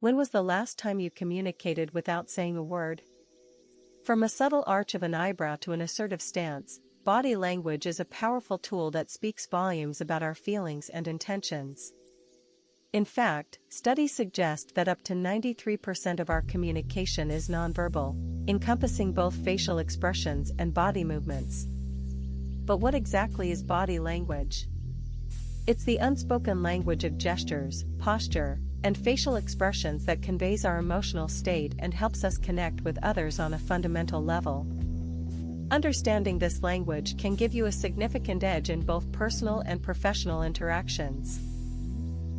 When was the last time you communicated without saying a word? From a subtle arch of an eyebrow to an assertive stance, body language is a powerful tool that speaks volumes about our feelings and intentions. In fact, studies suggest that up to 93% of our communication is nonverbal, encompassing both facial expressions and body movements. But what exactly is body language? It's the unspoken language of gestures, posture, and facial expressions that conveys our emotional state and helps us connect with others on a fundamental level. Understanding this language can give you a significant edge in both personal and professional interactions.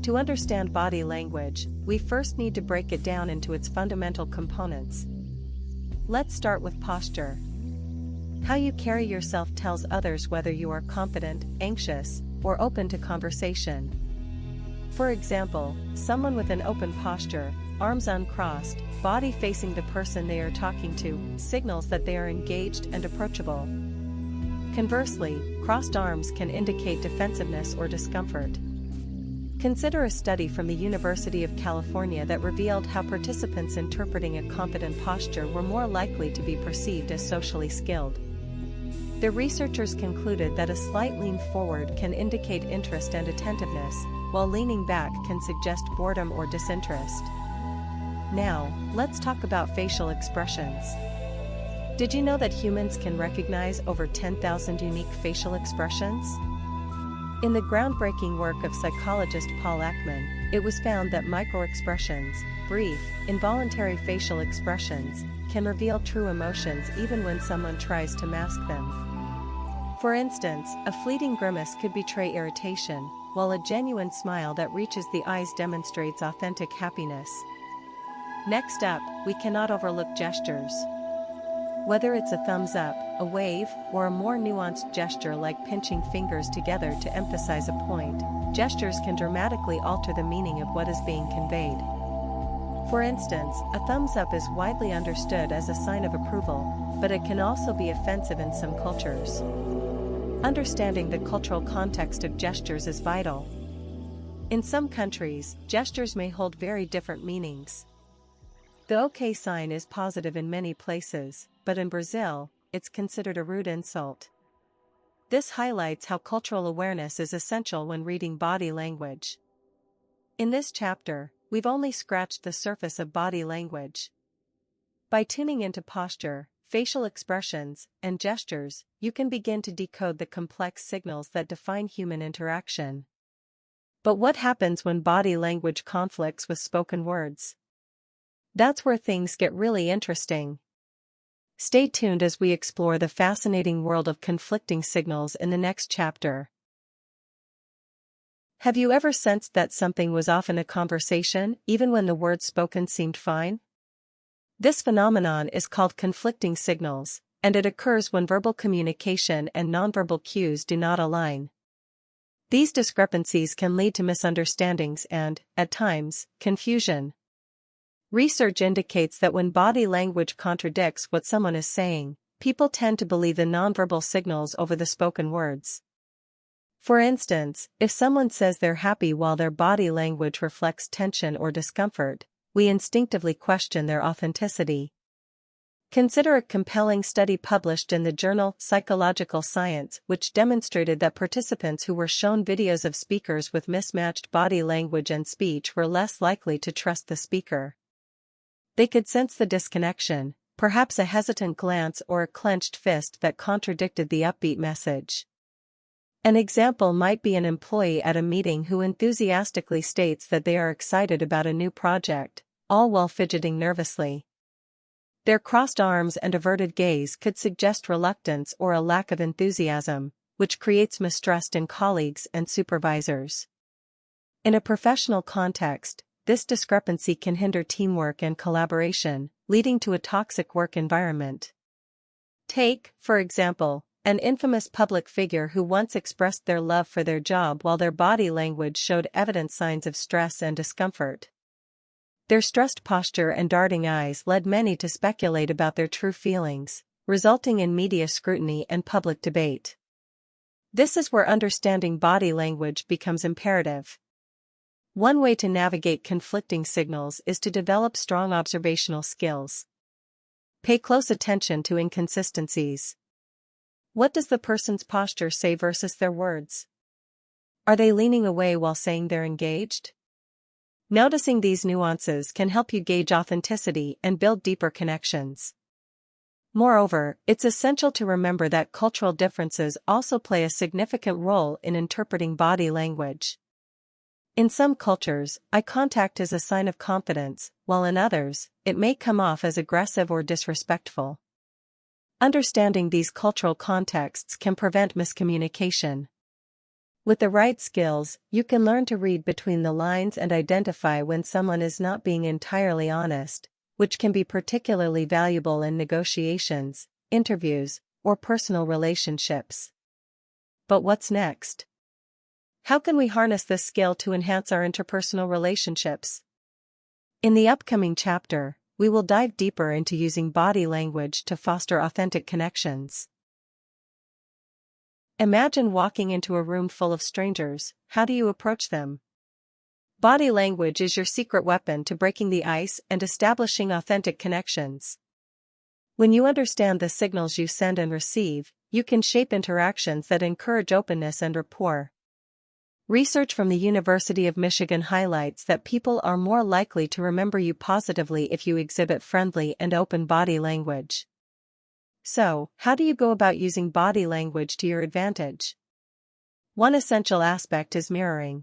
To understand body language, we first need to break it down into its fundamental components. Let's start with posture. How you carry yourself tells others whether you are confident, anxious, or open to conversation. For example, someone with an open posture, arms uncrossed, body facing the person they are talking to, signals that they are engaged and approachable. Conversely, crossed arms can indicate defensiveness or discomfort. Consider a study from the University of California that revealed how participants interpreting a confident posture were more likely to be perceived as socially skilled. The researchers concluded that a slight lean forward can indicate interest and attentiveness, while leaning back can suggest boredom or disinterest. Now, let's talk about facial expressions. Did you know that humans can recognize over 10,000 unique facial expressions? In the groundbreaking work of psychologist Paul Ekman, it was found that microexpressions, brief, involuntary facial expressions, can reveal true emotions even when someone tries to mask them. For instance, a fleeting grimace could betray irritation, while a genuine smile that reaches the eyes demonstrates authentic happiness. Next up, we cannot overlook gestures. Whether it's a thumbs up, a wave, or a more nuanced gesture like pinching fingers together to emphasize a point, gestures can dramatically alter the meaning of what is being conveyed. For instance, a thumbs up is widely understood as a sign of approval, but it can also be offensive in some cultures. Understanding the cultural context of gestures is vital. In some countries, gestures may hold very different meanings. The OK sign is positive in many places, but in Brazil, it's considered a rude insult. This highlights how cultural awareness is essential when reading body language. In this chapter, we've only scratched the surface of body language. By tuning into posture, facial expressions, and gestures, you can begin to decode the complex signals that define human interaction. But what happens when body language conflicts with spoken words? That's where things get really interesting. Stay tuned as we explore the fascinating world of conflicting signals in the next chapter. Have you ever sensed that something was off in a conversation, even when the words spoken seemed fine? This phenomenon is called conflicting signals, and it occurs when verbal communication and nonverbal cues do not align. These discrepancies can lead to misunderstandings and, at times, confusion. Research indicates that when body language contradicts what someone is saying, people tend to believe the nonverbal signals over the spoken words. For instance, if someone says they're happy while their body language reflects tension or discomfort, we instinctively question their authenticity. Consider a compelling study published in the journal Psychological Science, which demonstrated that participants who were shown videos of speakers with mismatched body language and speech were less likely to trust the speaker. They could sense the disconnection, perhaps a hesitant glance or a clenched fist that contradicted the upbeat message. An example might be an employee at a meeting who enthusiastically states that they are excited about a new project, all while fidgeting nervously. Their crossed arms and averted gaze could suggest reluctance or a lack of enthusiasm, which creates mistrust in colleagues and supervisors. In a professional context, this discrepancy can hinder teamwork and collaboration, leading to a toxic work environment. Take, for example, an infamous public figure who once expressed their love for their job while their body language showed evident signs of stress and discomfort. Their stressed posture and darting eyes led many to speculate about their true feelings, resulting in media scrutiny and public debate. This is where understanding body language becomes imperative. One way to navigate conflicting signals is to develop strong observational skills. Pay close attention to inconsistencies. What does the person's posture say versus their words? Are they leaning away while saying they're engaged? Noticing these nuances can help you gauge authenticity and build deeper connections. Moreover, it's essential to remember that cultural differences also play a significant role in interpreting body language. In some cultures, eye contact is a sign of confidence, while in others, it may come off as aggressive or disrespectful. Understanding these cultural contexts can prevent miscommunication. With the right skills, you can learn to read between the lines and identify when someone is not being entirely honest, which can be particularly valuable in negotiations, interviews, or personal relationships. But what's next? How can we harness this skill to enhance our interpersonal relationships? In the upcoming chapter, we will dive deeper into using body language to foster authentic connections. Imagine walking into a room full of strangers. How do you approach them? Body language is your secret weapon to breaking the ice and establishing authentic connections. When you understand the signals you send and receive, you can shape interactions that encourage openness and rapport. Research from the University of Michigan highlights that people are more likely to remember you positively if you exhibit friendly and open body language. So, how do you go about using body language to your advantage? One essential aspect is mirroring.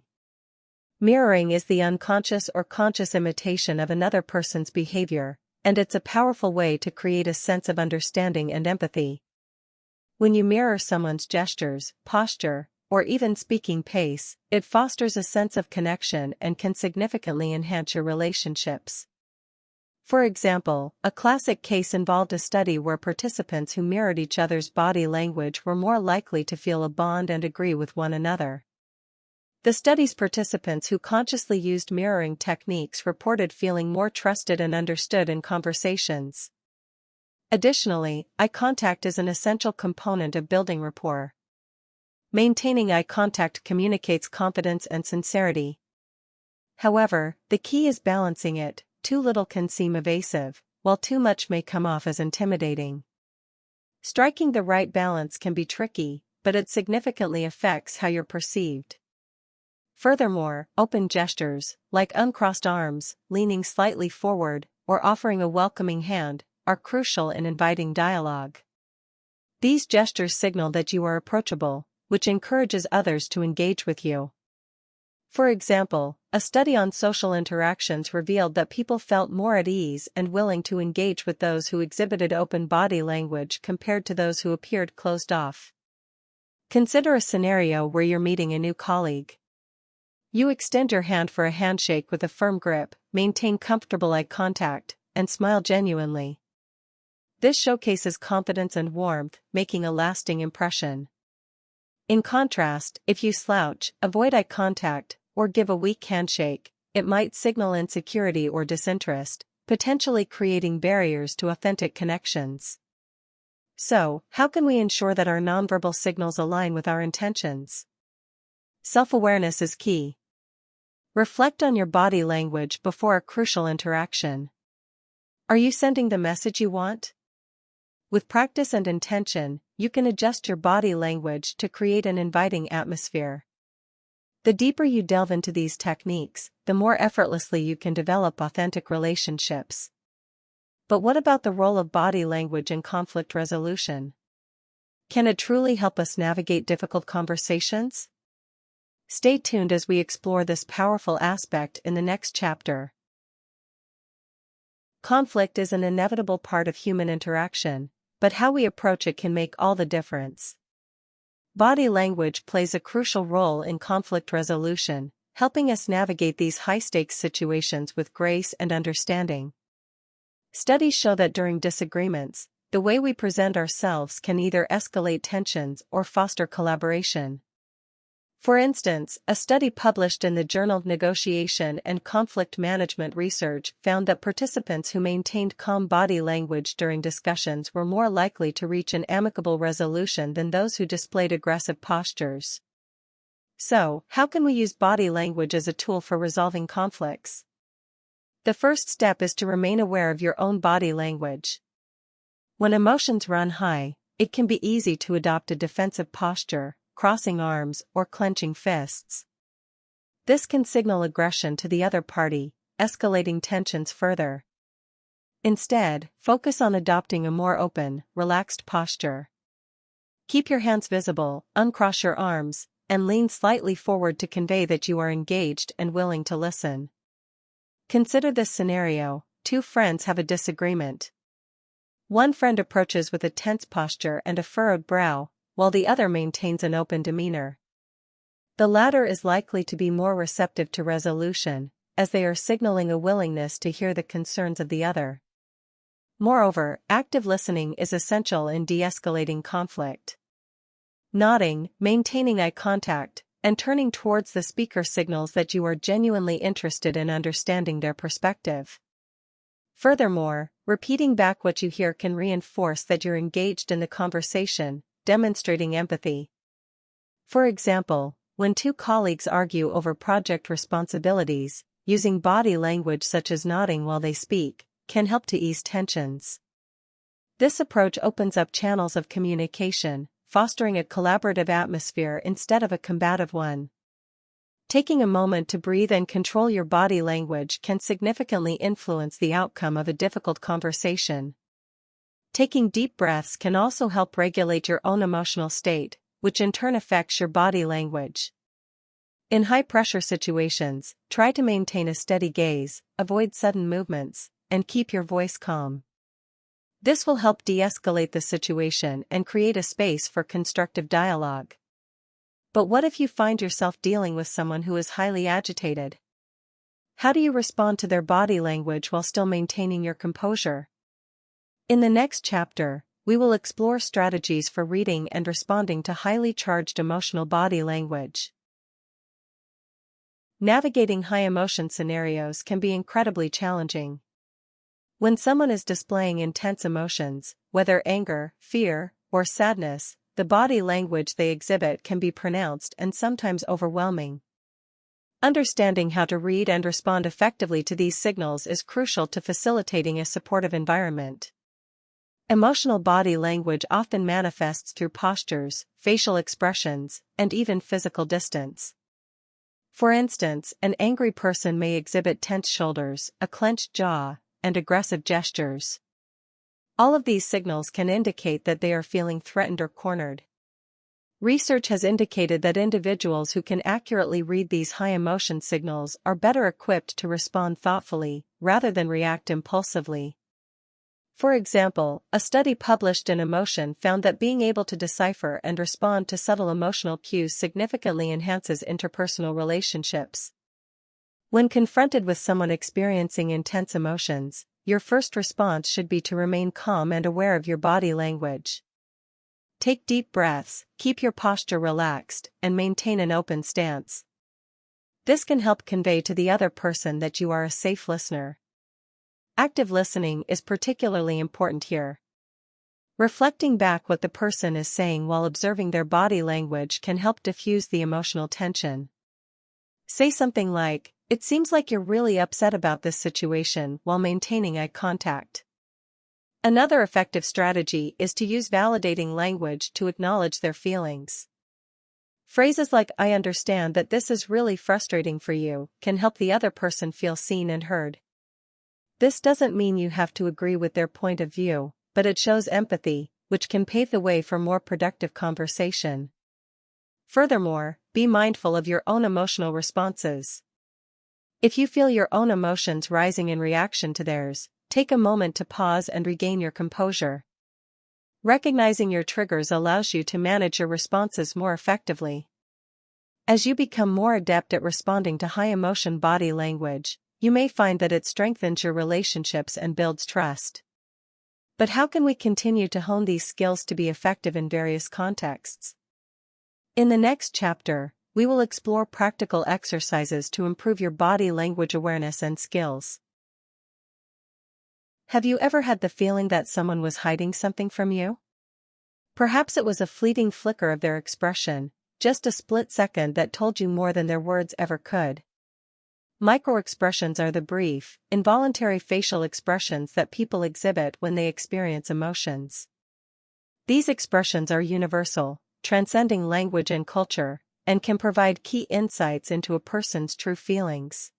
Mirroring is the unconscious or conscious imitation of another person's behavior, and it's a powerful way to create a sense of understanding and empathy. When you mirror someone's gestures, posture, or even speaking pace, it fosters a sense of connection and can significantly enhance your relationships. For example, a classic case involved a study where participants who mirrored each other's body language were more likely to feel a bond and agree with one another. The study's participants who consciously used mirroring techniques reported feeling more trusted and understood in conversations. Additionally, eye contact is an essential component of building rapport. Maintaining eye contact communicates confidence and sincerity. However, the key is balancing it. Too little can seem evasive, while too much may come off as intimidating. Striking the right balance can be tricky, but it significantly affects how you're perceived. Furthermore, open gestures, like uncrossed arms, leaning slightly forward, or offering a welcoming hand, are crucial in inviting dialogue. These gestures signal that you are approachable, which encourages others to engage with you. For example, a study on social interactions revealed that people felt more at ease and willing to engage with those who exhibited open body language compared to those who appeared closed off. Consider a scenario where you're meeting a new colleague. You extend your hand for a handshake with a firm grip, maintain comfortable eye contact, and smile genuinely. This showcases confidence and warmth, making a lasting impression. In contrast, if you slouch, avoid eye contact, or give a weak handshake, it might signal insecurity or disinterest, potentially creating barriers to authentic connections. So, how can we ensure that our nonverbal signals align with our intentions? Self-awareness is key. Reflect on your body language before a crucial interaction. Are you sending the message you want? With practice and intention, you can adjust your body language to create an inviting atmosphere. The deeper you delve into these techniques, the more effortlessly you can develop authentic relationships. But what about the role of body language in conflict resolution? Can it truly help us navigate difficult conversations? Stay tuned as we explore this powerful aspect in the next chapter. Conflict is an inevitable part of human interaction, but how we approach it can make all the difference. Body language plays a crucial role in conflict resolution, helping us navigate these high-stakes situations with grace and understanding. Studies show that during disagreements, the way we present ourselves can either escalate tensions or foster collaboration. For instance, a study published in the Journal of Negotiation and Conflict Management Research found that participants who maintained calm body language during discussions were more likely to reach an amicable resolution than those who displayed aggressive postures. So, how can we use body language as a tool for resolving conflicts? The first step is to remain aware of your own body language. When emotions run high, it can be easy to adopt a defensive posture, crossing arms, or clenching fists. This can signal aggression to the other party, escalating tensions further. Instead, focus on adopting a more open, relaxed posture. Keep your hands visible, uncross your arms, and lean slightly forward to convey that you are engaged and willing to listen. Consider this scenario: two friends have a disagreement. One friend approaches with a tense posture and a furrowed brow, while the other maintains an open demeanor. The latter is likely to be more receptive to resolution, as they are signaling a willingness to hear the concerns of the other. Moreover, active listening is essential in de-escalating conflict. Nodding, maintaining eye contact, and turning towards the speaker signals that you are genuinely interested in understanding their perspective. Furthermore, repeating back what you hear can reinforce that you're engaged in the conversation, demonstrating empathy. For example, when two colleagues argue over project responsibilities, using body language such as nodding while they speak can help to ease tensions. This approach opens up channels of communication, fostering a collaborative atmosphere instead of a combative one. Taking a moment to breathe and control your body language can significantly influence the outcome of a difficult conversation. Taking deep breaths can also help regulate your own emotional state, which in turn affects your body language. In high-pressure situations, try to maintain a steady gaze, avoid sudden movements, and keep your voice calm. This will help de-escalate the situation and create a space for constructive dialogue. But what if you find yourself dealing with someone who is highly agitated? How do you respond to their body language while still maintaining your composure? In the next chapter, we will explore strategies for reading and responding to highly charged emotional body language. Navigating high-emotion scenarios can be incredibly challenging. When someone is displaying intense emotions, whether anger, fear, or sadness, the body language they exhibit can be pronounced and sometimes overwhelming. Understanding how to read and respond effectively to these signals is crucial to facilitating a supportive environment. Emotional body language often manifests through postures, facial expressions, and even physical distance. For instance, an angry person may exhibit tense shoulders, a clenched jaw, and aggressive gestures. All of these signals can indicate that they are feeling threatened or cornered. Research has indicated that individuals who can accurately read these high-emotion signals are better equipped to respond thoughtfully, rather than react impulsively. For example, a study published in Emotion found that being able to decipher and respond to subtle emotional cues significantly enhances interpersonal relationships. When confronted with someone experiencing intense emotions, your first response should be to remain calm and aware of your body language. Take deep breaths, keep your posture relaxed, and maintain an open stance. This can help convey to the other person that you are a safe listener. Active listening is particularly important here. Reflecting back what the person is saying while observing their body language can help diffuse the emotional tension. Say something like, "It seems like you're really upset about this situation," while maintaining eye contact. Another effective strategy is to use validating language to acknowledge their feelings. Phrases like "I understand that this is really frustrating for you" can help the other person feel seen and heard. This doesn't mean you have to agree with their point of view, but it shows empathy, which can pave the way for more productive conversation. Furthermore, be mindful of your own emotional responses. If you feel your own emotions rising in reaction to theirs, take a moment to pause and regain your composure. Recognizing your triggers allows you to manage your responses more effectively. As you become more adept at responding to high-emotion body language, you may find that it strengthens your relationships and builds trust. But how can we continue to hone these skills to be effective in various contexts? In the next chapter, we will explore practical exercises to improve your body language awareness and skills. Have you ever had the feeling that someone was hiding something from you? Perhaps it was a fleeting flicker of their expression, just a split second that told you more than their words ever could. Microexpressions are the brief, involuntary facial expressions that people exhibit when they experience emotions. These expressions are universal, transcending language and culture, and can provide key insights into a person's true feelings.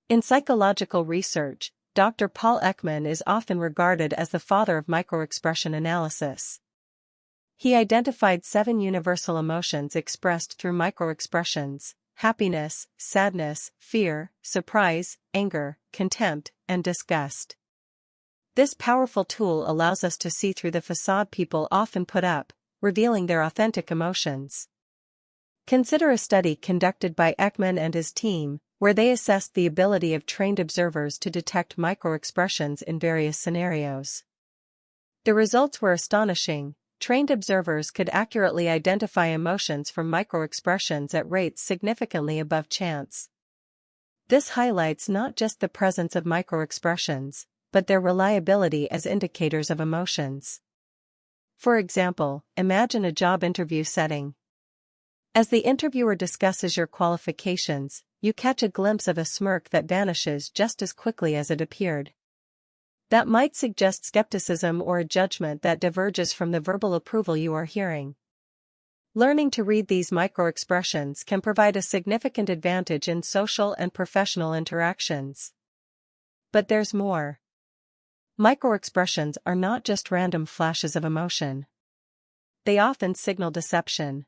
In psychological research, Dr. Paul Ekman is often regarded as the father of microexpression analysis. He identified 7 universal emotions expressed through microexpressions: happiness, sadness, fear, surprise, anger, contempt, and disgust. This powerful tool allows us to see through the facade people often put up, revealing their authentic emotions. Consider a study conducted by Ekman and his team, where they assessed the ability of trained observers to detect microexpressions in various scenarios. The results were astonishing. Trained observers could accurately identify emotions from microexpressions at rates significantly above chance. This highlights not just the presence of microexpressions, but their reliability as indicators of emotions. For example, imagine a job interview setting. As the interviewer discusses your qualifications, you catch a glimpse of a smirk that vanishes just as quickly as it appeared. That might suggest skepticism or a judgment that diverges from the verbal approval you are hearing. Learning to read these microexpressions can provide a significant advantage in social and professional interactions. But there's more. Microexpressions are not just random flashes of emotion. They often signal deception.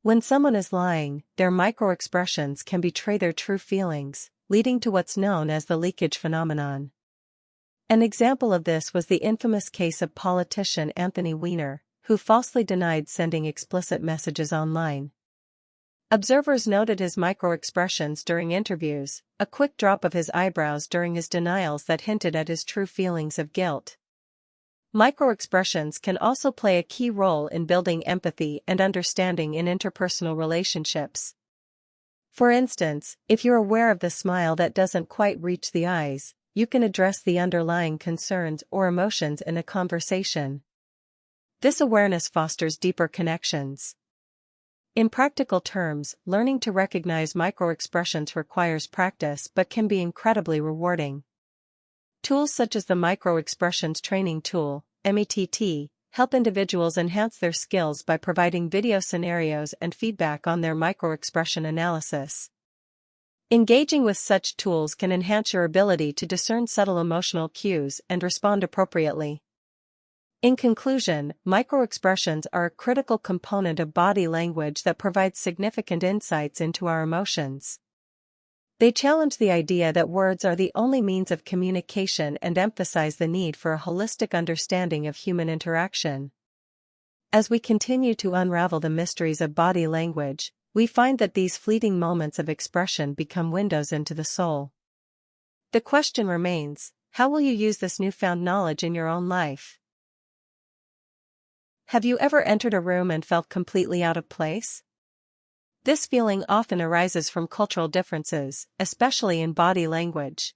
When someone is lying, their microexpressions can betray their true feelings, leading to what's known as the leakage phenomenon. An example of this was the infamous case of politician Anthony Weiner, who falsely denied sending explicit messages online. Observers noted his microexpressions during interviews, a quick drop of his eyebrows during his denials that hinted at his true feelings of guilt. Microexpressions can also play a key role in building empathy and understanding in interpersonal relationships. For instance, if you're aware of the smile that doesn't quite reach the eyes, you can address the underlying concerns or emotions in a conversation. This awareness fosters deeper connections. In practical terms, learning to recognize microexpressions requires practice but can be incredibly rewarding. Tools such as the Microexpressions Training Tool, METT, help individuals enhance their skills by providing video scenarios and feedback on their microexpression analysis. Engaging with such tools can enhance your ability to discern subtle emotional cues and respond appropriately. In conclusion, microexpressions are a critical component of body language that provides significant insights into our emotions. They challenge the idea that words are the only means of communication and emphasize the need for a holistic understanding of human interaction. As we continue to unravel the mysteries of body language, we find that these fleeting moments of expression become windows into the soul. The question remains, how will you use this newfound knowledge in your own life? Have you ever entered a room and felt completely out of place? This feeling often arises from cultural differences, especially in body language.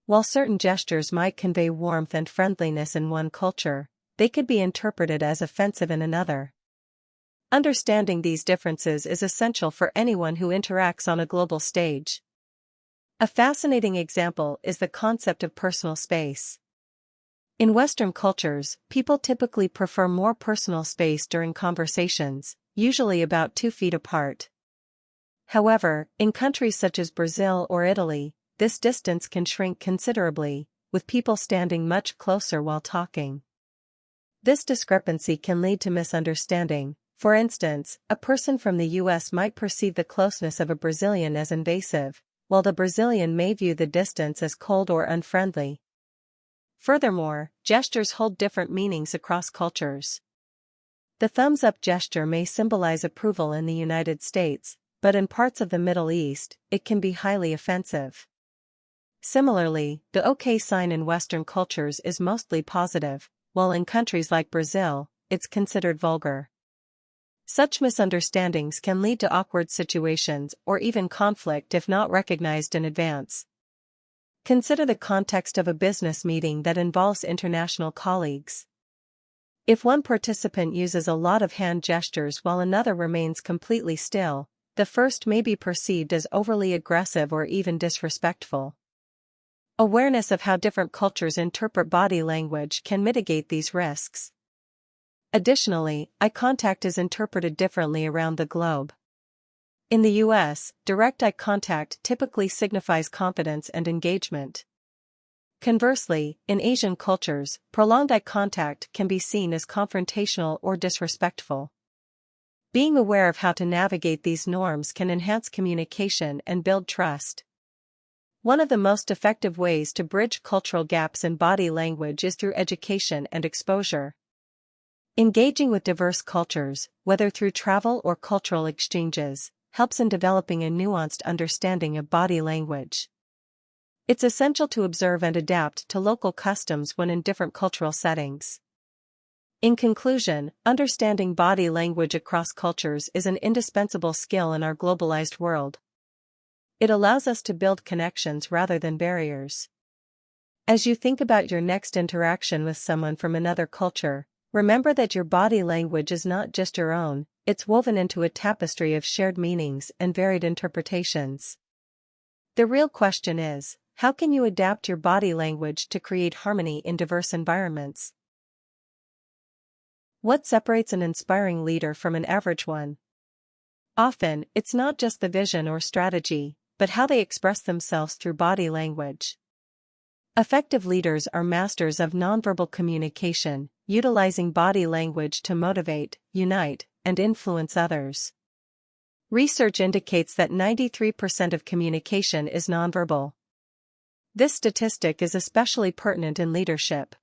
While certain gestures might convey warmth and friendliness in one culture, they could be interpreted as offensive in another. Understanding these differences is essential for anyone who interacts on a global stage. A fascinating example is the concept of personal space. In Western cultures, people typically prefer more personal space during conversations, usually about 2 feet apart. However, in countries such as Brazil or Italy, this distance can shrink considerably, with people standing much closer while talking. This discrepancy can lead to misunderstanding. For instance, a person from the US might perceive the closeness of a Brazilian as invasive, while the Brazilian may view the distance as cold or unfriendly. Furthermore, gestures hold different meanings across cultures. The thumbs-up gesture may symbolize approval in the United States, but in parts of the Middle East, it can be highly offensive. Similarly, the OK sign in Western cultures is mostly positive, while in countries like Brazil, it's considered vulgar. Such misunderstandings can lead to awkward situations or even conflict if not recognized in advance. Consider the context of a business meeting that involves international colleagues. If one participant uses a lot of hand gestures while another remains completely still, the first may be perceived as overly aggressive or even disrespectful. Awareness of how different cultures interpret body language can mitigate these risks. Additionally, eye contact is interpreted differently around the globe. In the US, direct eye contact typically signifies confidence and engagement. Conversely, in Asian cultures, prolonged eye contact can be seen as confrontational or disrespectful. Being aware of how to navigate these norms can enhance communication and build trust. One of the most effective ways to bridge cultural gaps in body language is through education and exposure. Engaging with diverse cultures, whether through travel or cultural exchanges, helps in developing a nuanced understanding of body language. It's essential to observe and adapt to local customs when in different cultural settings. In conclusion, understanding body language across cultures is an indispensable skill in our globalized world. It allows us to build connections rather than barriers. As you think about your next interaction with someone from another culture, remember that your body language is not just your own, it's woven into a tapestry of shared meanings and varied interpretations. The real question is, how can you adapt your body language to create harmony in diverse environments? What separates an inspiring leader from an average one? Often, it's not just the vision or strategy, but how they express themselves through body language. Effective leaders are masters of nonverbal communication, utilizing body language to motivate, unite, and influence others. Research indicates that 93% of communication is nonverbal. This statistic is especially pertinent in leadership.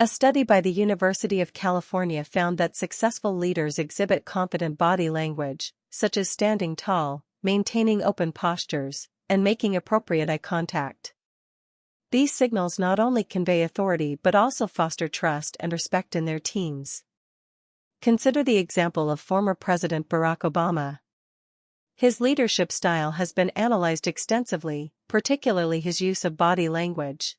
A study by the University of California found that successful leaders exhibit confident body language, such as standing tall, maintaining open postures, and making appropriate eye contact. These signals not only convey authority but also foster trust and respect in their teams. Consider the example of former President Barack Obama. His leadership style has been analyzed extensively, particularly his use of body language.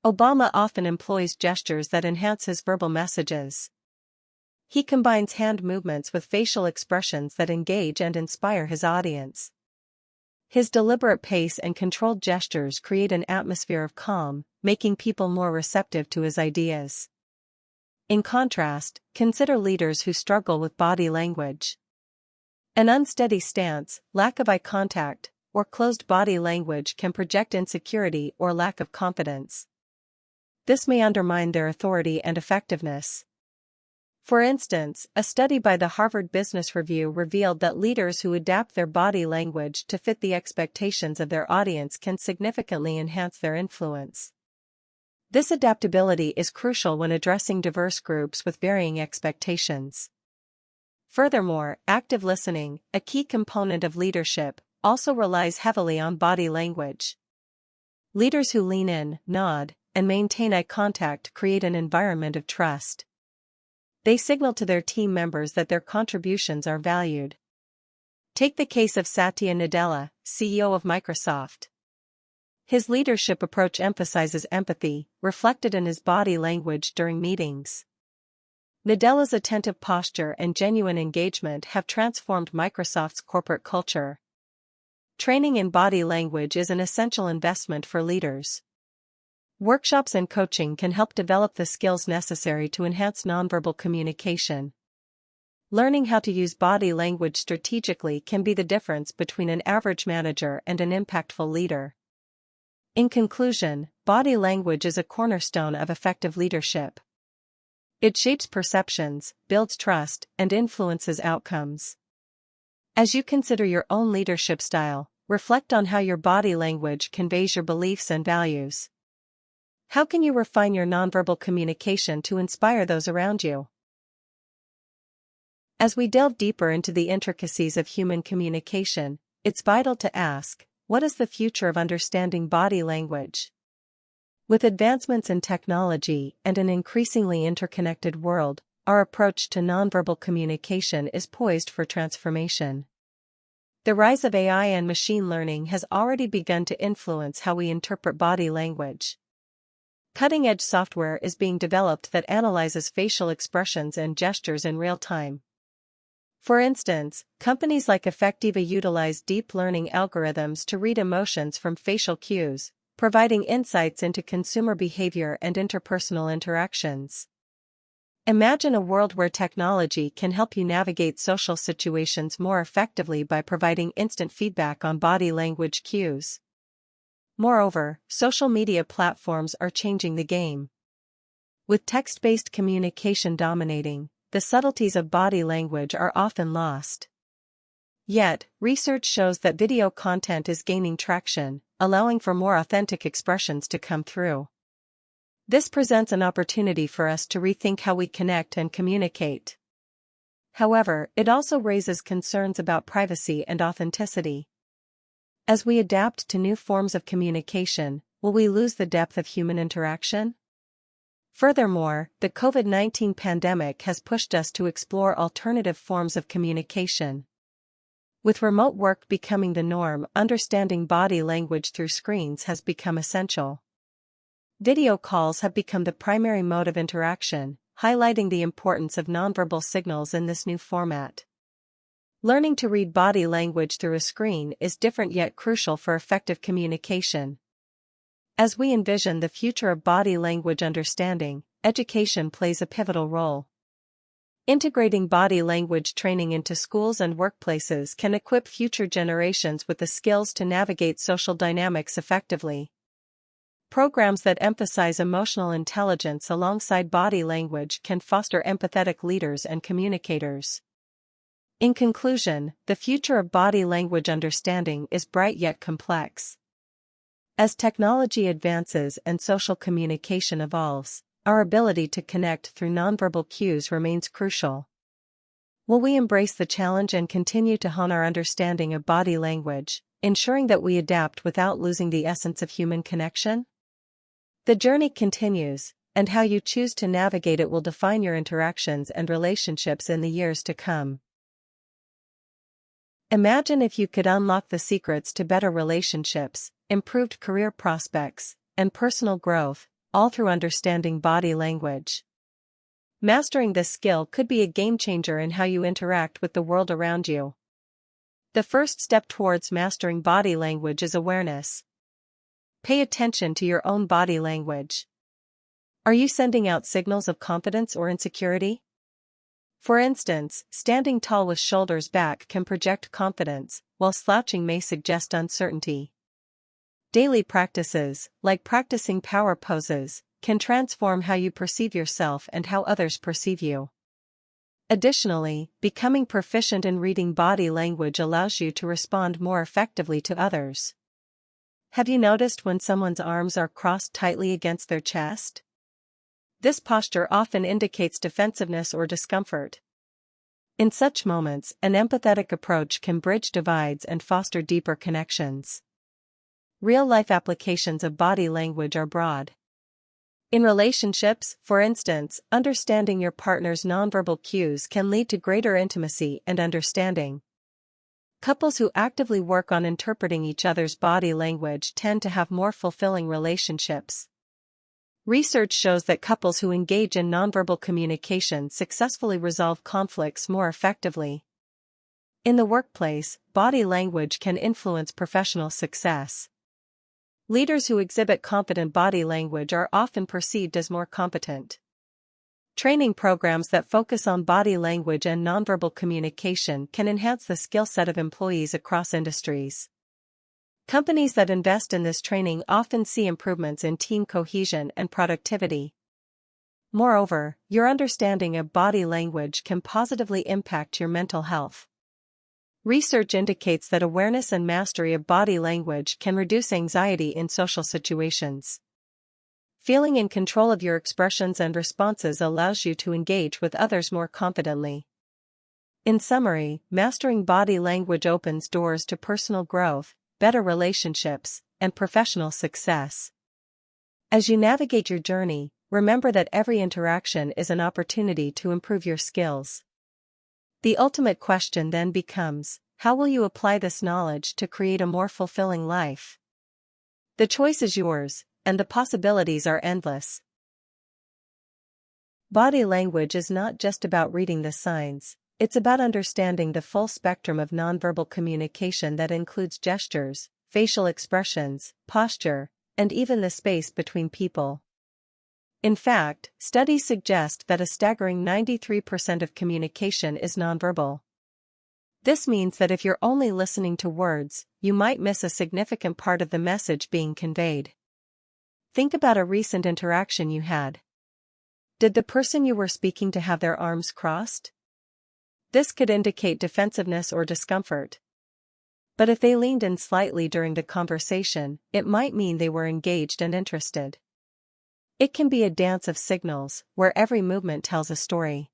Obama often employs gestures that enhance his verbal messages. He combines hand movements with facial expressions that engage and inspire his audience. His deliberate pace and controlled gestures create an atmosphere of calm, making people more receptive to his ideas. In contrast, consider leaders who struggle with body language. An unsteady stance, lack of eye contact, or closed body language can project insecurity or lack of confidence. This may undermine their authority and effectiveness. For instance, a study by the Harvard Business Review revealed that leaders who adapt their body language to fit the expectations of their audience can significantly enhance their influence. This adaptability is crucial when addressing diverse groups with varying expectations. Furthermore, active listening, a key component of leadership, also relies heavily on body language. Leaders who lean in, nod, and maintain eye contact create an environment of trust. They signal to their team members that their contributions are valued. Take the case of Satya Nadella, CEO of Microsoft. His leadership approach emphasizes empathy, reflected in his body language during meetings. Nadella's attentive posture and genuine engagement have transformed Microsoft's corporate culture. Training in body language is an essential investment for leaders. Workshops and coaching can help develop the skills necessary to enhance nonverbal communication. Learning how to use body language strategically can be the difference between an average manager and an impactful leader. In conclusion, body language is a cornerstone of effective leadership. It shapes perceptions, builds trust, and influences outcomes. As you consider your own leadership style, reflect on how your body language conveys your beliefs and values. How can you refine your nonverbal communication to inspire those around you? As we delve deeper into the intricacies of human communication, it's vital to ask, what is the future of understanding body language? With advancements in technology and an increasingly interconnected world, our approach to nonverbal communication is poised for transformation. The rise of AI and machine learning has already begun to influence how we interpret body language. Cutting-edge software is being developed that analyzes facial expressions and gestures in real time. For instance, companies like Effectiva utilize deep learning algorithms to read emotions from facial cues, providing insights into consumer behavior and interpersonal interactions. Imagine a world where technology can help you navigate social situations more effectively by providing instant feedback on body language cues. Moreover, social media platforms are changing the game. With text-based communication dominating, the subtleties of body language are often lost. Yet, research shows that video content is gaining traction, allowing for more authentic expressions to come through. This presents an opportunity for us to rethink how we connect and communicate. However, it also raises concerns about privacy and authenticity. As we adapt to new forms of communication, will we lose the depth of human interaction? Furthermore, the COVID-19 pandemic has pushed us to explore alternative forms of communication. With remote work becoming the norm, understanding body language through screens has become essential. Video calls have become the primary mode of interaction, highlighting the importance of nonverbal signals in this new format. Learning to read body language through a screen is different yet crucial for effective communication. As we envision the future of body language understanding, education plays a pivotal role. Integrating body language training into schools and workplaces can equip future generations with the skills to navigate social dynamics effectively. Programs that emphasize emotional intelligence alongside body language can foster empathetic leaders and communicators. In conclusion, the future of body language understanding is bright yet complex. As technology advances and social communication evolves, our ability to connect through nonverbal cues remains crucial. Will we embrace the challenge and continue to hone our understanding of body language, ensuring that we adapt without losing the essence of human connection? The journey continues, and how you choose to navigate it will define your interactions and relationships in the years to come. Imagine if you could unlock the secrets to better relationships, improved career prospects, and personal growth, all through understanding body language. Mastering this skill could be a game-changer in how you interact with the world around you. The first step towards mastering body language is awareness. Pay attention to your own body language. Are you sending out signals of confidence or insecurity? For instance, standing tall with shoulders back can project confidence, while slouching may suggest uncertainty. Daily practices, like practicing power poses, can transform how you perceive yourself and how others perceive you. Additionally, becoming proficient in reading body language allows you to respond more effectively to others. Have you noticed when someone's arms are crossed tightly against their chest? This posture often indicates defensiveness or discomfort. In such moments, an empathetic approach can bridge divides and foster deeper connections. Real-life applications of body language are broad. In relationships, for instance, understanding your partner's nonverbal cues can lead to greater intimacy and understanding. Couples who actively work on interpreting each other's body language tend to have more fulfilling relationships. Research shows that couples who engage in nonverbal communication successfully resolve conflicts more effectively. In the workplace, body language can influence professional success. Leaders who exhibit confident body language are often perceived as more competent. Training programs that focus on body language and nonverbal communication can enhance the skill set of employees across industries. Companies that invest in this training often see improvements in team cohesion and productivity. Moreover, your understanding of body language can positively impact your mental health. Research indicates that awareness and mastery of body language can reduce anxiety in social situations. Feeling in control of your expressions and responses allows you to engage with others more confidently. In summary, mastering body language opens doors to personal growth, better relationships, and professional success. As you navigate your journey, remember that every interaction is an opportunity to improve your skills. The ultimate question then becomes, how will you apply this knowledge to create a more fulfilling life? The choice is yours, and the possibilities are endless. Body language is not just about reading the signs, it's about understanding the full spectrum of nonverbal communication that includes gestures, facial expressions, posture, and even the space between people. In fact, studies suggest that a staggering 93% of communication is nonverbal. This means that if you're only listening to words, you might miss a significant part of the message being conveyed. Think about a recent interaction you had. Did the person you were speaking to have their arms crossed? This could indicate defensiveness or discomfort. But if they leaned in slightly during the conversation, it might mean they were engaged and interested. It can be a dance of signals, where every movement tells a story.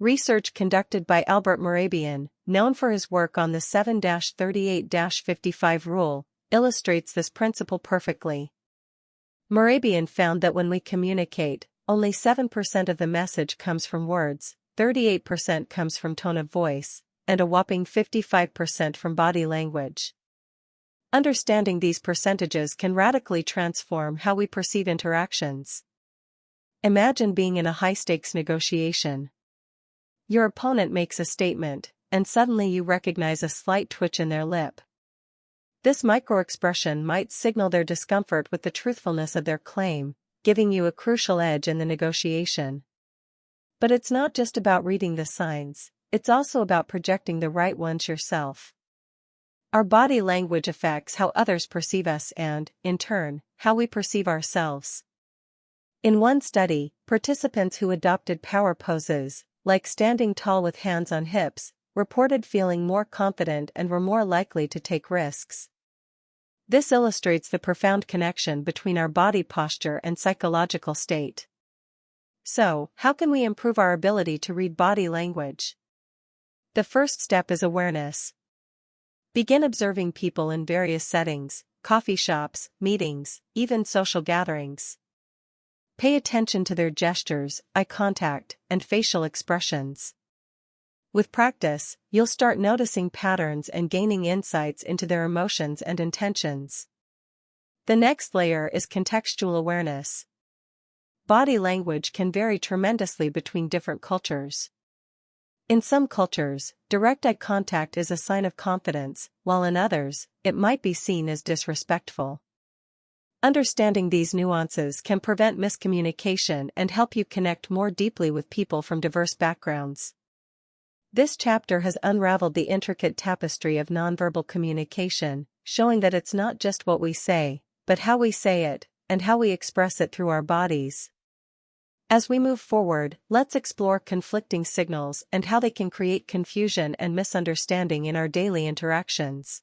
Research conducted by Albert Mehrabian, known for his work on the 7-38-55 rule, illustrates this principle perfectly. Mehrabian found that when we communicate, only 7% of the message comes from words, 38% comes from tone of voice, and a whopping 55% from body language. Understanding these percentages can radically transform how we perceive interactions. Imagine being in a high-stakes negotiation. Your opponent makes a statement, and suddenly you recognize a slight twitch in their lip. This microexpression might signal their discomfort with the truthfulness of their claim, giving you a crucial edge in the negotiation. But it's not just about reading the signs, it's also about projecting the right ones yourself. Our body language affects how others perceive us and, in turn, how we perceive ourselves. In one study, participants who adopted power poses, like standing tall with hands on hips, reported feeling more confident and were more likely to take risks. This illustrates the profound connection between our body posture and psychological state. So, how can we improve our ability to read body language? The first step is awareness. Begin observing people in various settings, coffee shops, meetings, even social gatherings. Pay attention to their gestures, eye contact, and facial expressions. With practice, you'll start noticing patterns and gaining insights into their emotions and intentions. The next layer is contextual awareness. Body language can vary tremendously between different cultures. In some cultures, direct eye contact is a sign of confidence, while in others, it might be seen as disrespectful. Understanding these nuances can prevent miscommunication and help you connect more deeply with people from diverse backgrounds. This chapter has unraveled the intricate tapestry of nonverbal communication, showing that it's not just what we say, but how we say it, and how we express it through our bodies. As we move forward, let's explore conflicting signals and how they can create confusion and misunderstanding in our daily interactions.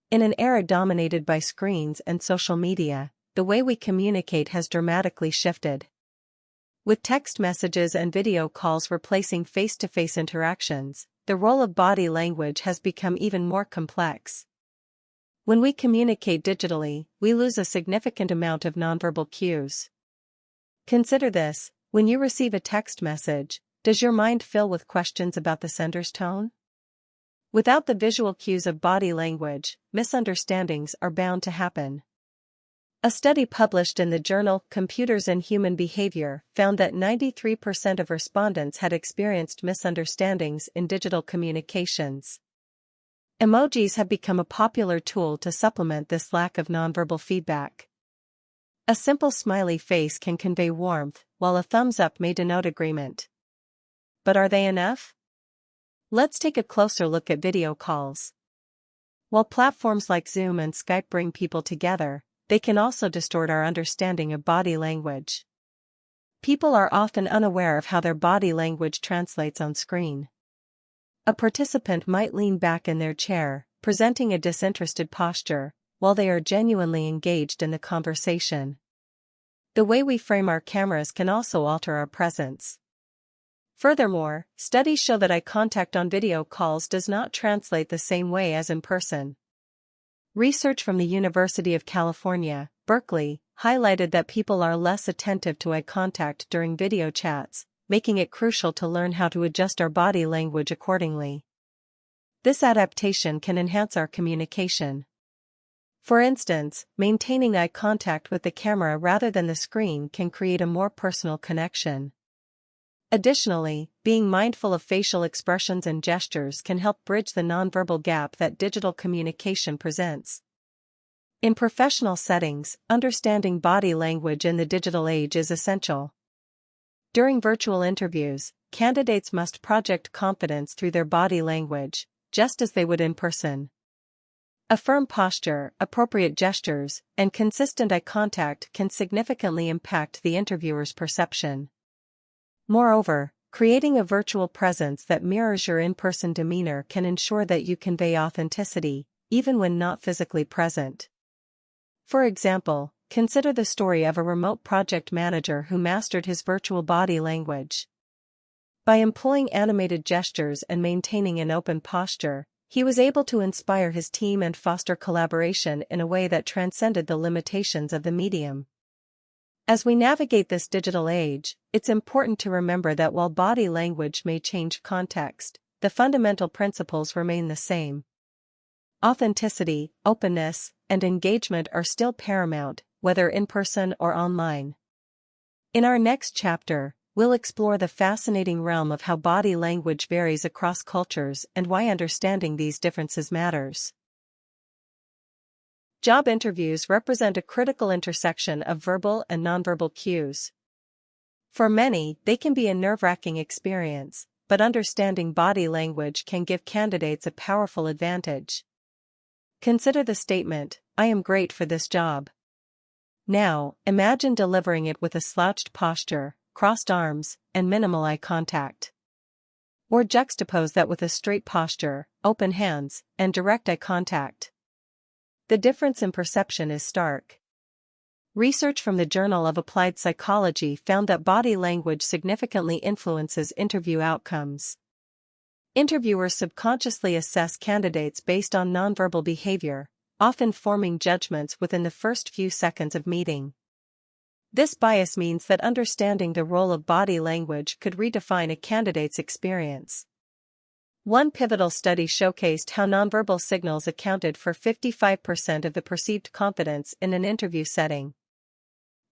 In an era dominated by screens and social media, the way we communicate has dramatically shifted. With text messages and video calls replacing face-to-face interactions, the role of body language has become even more complex. When we communicate digitally, we lose a significant amount of nonverbal cues. Consider this: when you receive a text message, does your mind fill with questions about the sender's tone? Without the visual cues of body language, misunderstandings are bound to happen. A study published in the journal Computers and Human Behavior found that 93% of respondents had experienced misunderstandings in digital communications. Emojis have become a popular tool to supplement this lack of nonverbal feedback. A simple smiley face can convey warmth, while a thumbs up may denote agreement. But are they enough? Let's take a closer look at video calls. While platforms like Zoom and Skype bring people together, they can also distort our understanding of body language. People are often unaware of how their body language translates on screen. A participant might lean back in their chair, presenting a disinterested posture, while they are genuinely engaged in the conversation. The way we frame our cameras can also alter our presence. Furthermore, studies show that eye contact on video calls does not translate the same way as in person. Research from the University of California, Berkeley, highlighted that people are less attentive to eye contact during video chats, making it crucial to learn how to adjust our body language accordingly. This adaptation can enhance our communication. For instance, maintaining eye contact with the camera rather than the screen can create a more personal connection. Additionally, being mindful of facial expressions and gestures can help bridge the nonverbal gap that digital communication presents. In professional settings, understanding body language in the digital age is essential. During virtual interviews, candidates must project confidence through their body language, just as they would in person. A firm posture, appropriate gestures, and consistent eye contact can significantly impact the interviewer's perception. Moreover, creating a virtual presence that mirrors your in-person demeanor can ensure that you convey authenticity, even when not physically present. For example, consider the story of a remote project manager who mastered his virtual body language. By employing animated gestures and maintaining an open posture, he was able to inspire his team and foster collaboration in a way that transcended the limitations of the medium. As we navigate this digital age, it's important to remember that while body language may change context, the fundamental principles remain the same. Authenticity, openness, and engagement are still paramount, whether in person or online. In our next chapter, we'll explore the fascinating realm of how body language varies across cultures and why understanding these differences matters. Job interviews represent a critical intersection of verbal and nonverbal cues. For many, they can be a nerve-wracking experience, but understanding body language can give candidates a powerful advantage. Consider the statement, "I am great for this job." Now, imagine delivering it with a slouched posture, crossed arms, and minimal eye contact. Or juxtapose that with a straight posture, open hands, and direct eye contact. The difference in perception is stark. Research from the Journal of Applied Psychology found that body language significantly influences interview outcomes. Interviewers subconsciously assess candidates based on nonverbal behavior, often forming judgments within the first few seconds of meeting. This bias means that understanding the role of body language could redefine a candidate's experience. One pivotal study showcased how nonverbal signals accounted for 55% of the perceived confidence in an interview setting.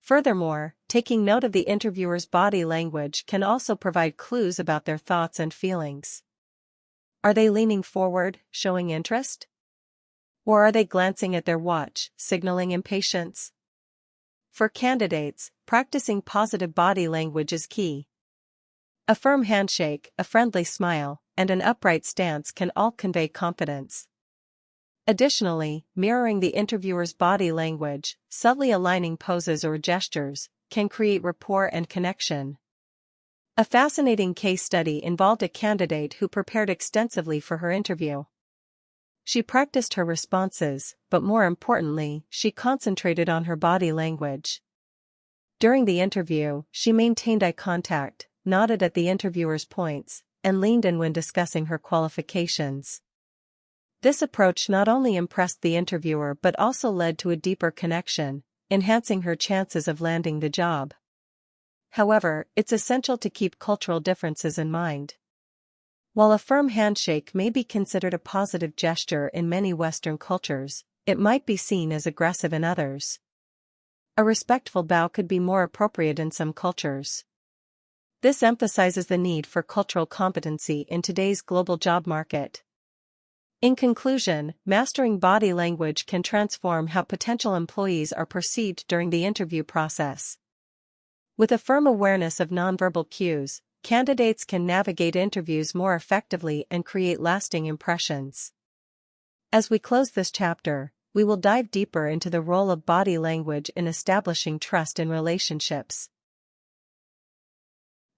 Furthermore, taking note of the interviewer's body language can also provide clues about their thoughts and feelings. Are they leaning forward, showing interest? Or are they glancing at their watch, signaling impatience? For candidates, practicing positive body language is key. A firm handshake, a friendly smile, and an upright stance can all convey confidence. Additionally, mirroring the interviewer's body language, subtly aligning poses or gestures, can create rapport and connection. A fascinating case study involved a candidate who prepared extensively for her interview. She practiced her responses, but more importantly, she concentrated on her body language. During the interview, she maintained eye contact, nodded at the interviewer's points, and leaned in when discussing her qualifications. This approach not only impressed the interviewer but also led to a deeper connection, enhancing her chances of landing the job. However, it's essential to keep cultural differences in mind. While a firm handshake may be considered a positive gesture in many Western cultures, it might be seen as aggressive in others. A respectful bow could be more appropriate in some cultures. This emphasizes the need for cultural competency in today's global job market. In conclusion, mastering body language can transform how potential employees are perceived during the interview process. With a firm awareness of nonverbal cues, candidates can navigate interviews more effectively and create lasting impressions. As we close this chapter, we will dive deeper into the role of body language in establishing trust in relationships.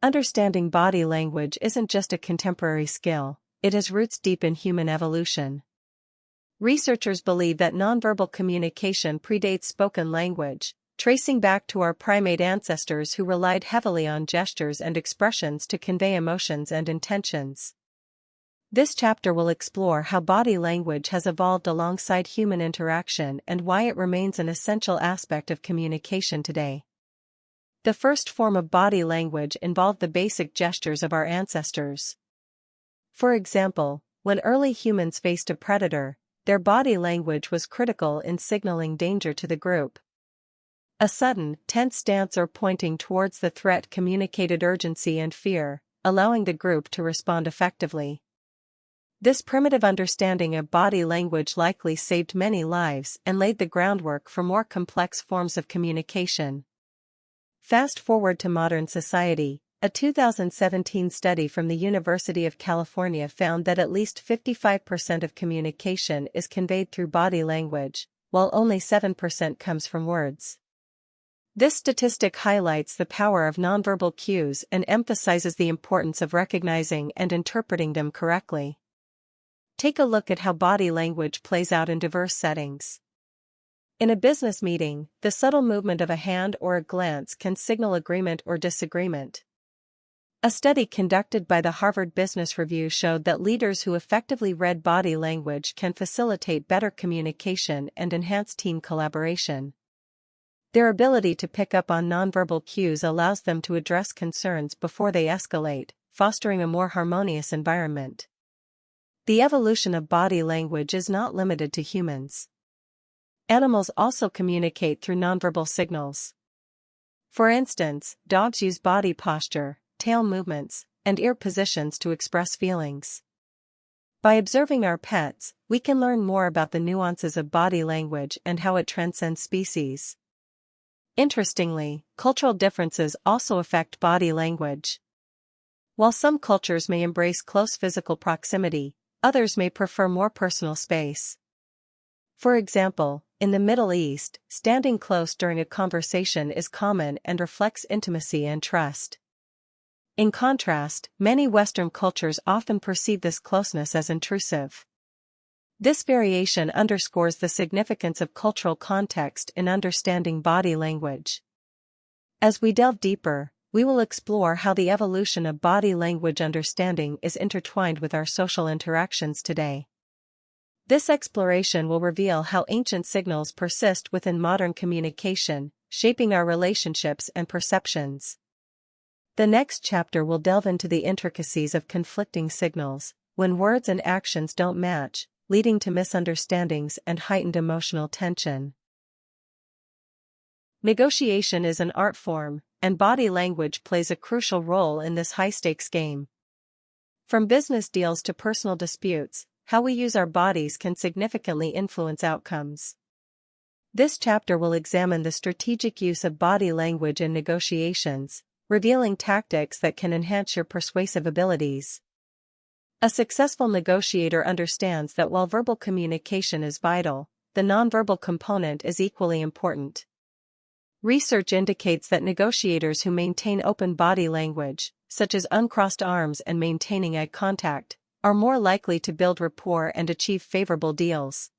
Understanding body language isn't just a contemporary skill, it has roots deep in human evolution. Researchers believe that nonverbal communication predates spoken language, tracing back to our primate ancestors who relied heavily on gestures and expressions to convey emotions and intentions. This chapter will explore how body language has evolved alongside human interaction and why it remains an essential aspect of communication today. The first form of body language involved the basic gestures of our ancestors. For example, when early humans faced a predator, their body language was critical in signaling danger to the group. A sudden, tense stance or pointing towards the threat communicated urgency and fear, allowing the group to respond effectively. This primitive understanding of body language likely saved many lives and laid the groundwork for more complex forms of communication. Fast forward to modern society, a 2017 study from the University of California found that at least 55% of communication is conveyed through body language, while only 7% comes from words. This statistic highlights the power of nonverbal cues and emphasizes the importance of recognizing and interpreting them correctly. Take a look at how body language plays out in diverse settings. In a business meeting, the subtle movement of a hand or a glance can signal agreement or disagreement. A study conducted by the Harvard Business Review showed that leaders who effectively read body language can facilitate better communication and enhance team collaboration. Their ability to pick up on nonverbal cues allows them to address concerns before they escalate, fostering a more harmonious environment. The evolution of body language is not limited to humans. Animals also communicate through nonverbal signals. For instance, dogs use body posture, tail movements, and ear positions to express feelings. By observing our pets, we can learn more about the nuances of body language and how it transcends species. Interestingly, cultural differences also affect body language. While some cultures may embrace close physical proximity, others may prefer more personal space. For example, in the Middle East, standing close during a conversation is common and reflects intimacy and trust. In contrast, many Western cultures often perceive this closeness as intrusive. This variation underscores the significance of cultural context in understanding body language. As we delve deeper, we will explore how the evolution of body language understanding is intertwined with our social interactions today. This exploration will reveal how ancient signals persist within modern communication, shaping our relationships and perceptions. The next chapter will delve into the intricacies of conflicting signals, when words and actions don't match, leading to misunderstandings and heightened emotional tension. Negotiation is an art form, and body language plays a crucial role in this high-stakes game. From business deals to personal disputes, how we use our bodies can significantly influence outcomes. This chapter will examine the strategic use of body language in negotiations, revealing tactics that can enhance your persuasive abilities. A successful negotiator understands that while verbal communication is vital, the nonverbal component is equally important. Research indicates that negotiators who maintain open body language, such as uncrossed arms and maintaining eye contact, are more likely to build rapport and achieve favorable deals.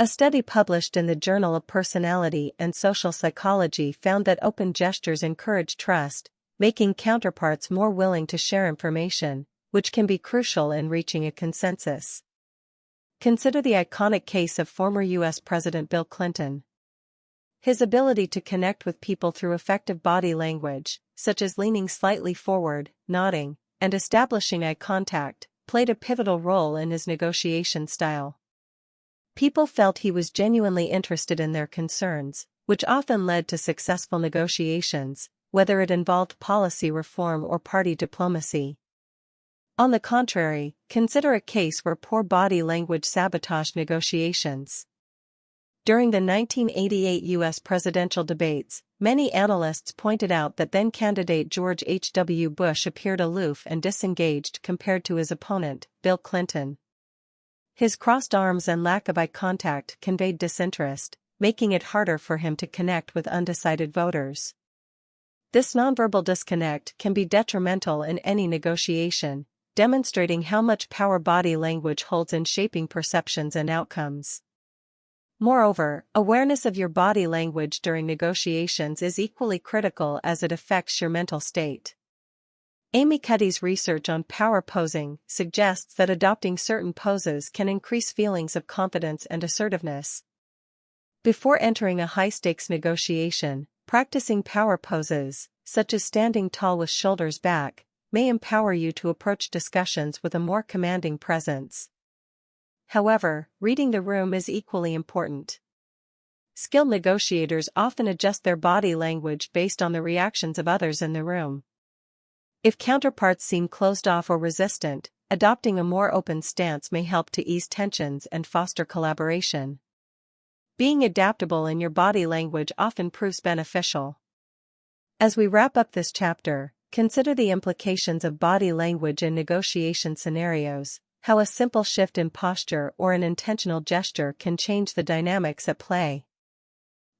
A study published in the Journal of Personality and Social Psychology found that open gestures encourage trust, making counterparts more willing to share information, which can be crucial in reaching a consensus. Consider the iconic case of former U.S. President Bill Clinton. His ability to connect with people through effective body language, such as leaning slightly forward, nodding, and establishing eye contact, played a pivotal role in his negotiation style. People felt he was genuinely interested in their concerns, which often led to successful negotiations, whether it involved policy reform or party diplomacy. On the contrary, consider a case where poor body language sabotaged negotiations. During the 1988 U.S. presidential debates, many analysts pointed out that then-candidate George H.W. Bush appeared aloof and disengaged compared to his opponent, Bill Clinton. His crossed arms and lack of eye contact conveyed disinterest, making it harder for him to connect with undecided voters. This nonverbal disconnect can be detrimental in any negotiation, demonstrating how much power body language holds in shaping perceptions and outcomes. Moreover, awareness of your body language during negotiations is equally critical as it affects your mental state. Amy Cuddy's research on power posing suggests that adopting certain poses can increase feelings of confidence and assertiveness. Before entering a high-stakes negotiation, practicing power poses, such as standing tall with shoulders back, may empower you to approach discussions with a more commanding presence. However, reading the room is equally important. Skilled negotiators often adjust their body language based on the reactions of others in the room. If counterparts seem closed off or resistant, adopting a more open stance may help to ease tensions and foster collaboration. Being adaptable in your body language often proves beneficial. As we wrap up this chapter, consider the implications of body language in negotiation scenarios, how a simple shift in posture or an intentional gesture can change the dynamics at play.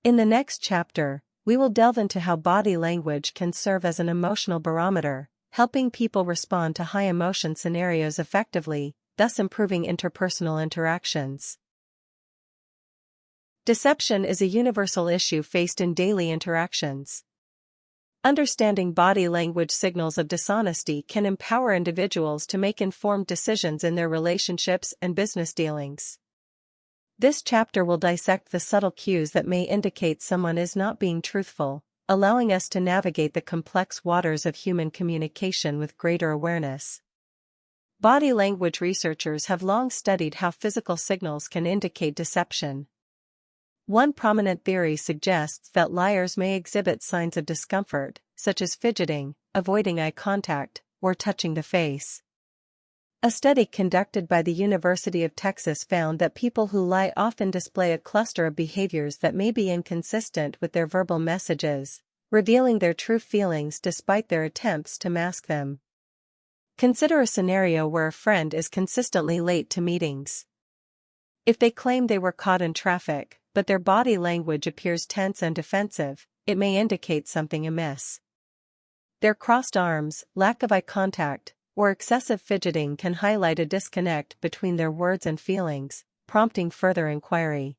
In the next chapter, we will delve into how body language can serve as an emotional barometer, helping people respond to high-emotion scenarios effectively, thus improving interpersonal interactions. Deception is a universal issue faced in daily interactions. Understanding body language signals of dishonesty can empower individuals to make informed decisions in their relationships and business dealings. This chapter will dissect the subtle cues that may indicate someone is not being truthful, allowing us to navigate the complex waters of human communication with greater awareness. Body language researchers have long studied how physical signals can indicate deception. One prominent theory suggests that liars may exhibit signs of discomfort, such as fidgeting, avoiding eye contact, or touching the face. A study conducted by the University of Texas found that people who lie often display a cluster of behaviors that may be inconsistent with their verbal messages, revealing their true feelings despite their attempts to mask them. Consider a scenario where a friend is consistently late to meetings. If they claim they were caught in traffic, but their body language appears tense and defensive, it may indicate something amiss. Their crossed arms, lack of eye contact, or excessive fidgeting can highlight a disconnect between their words and feelings, prompting further inquiry.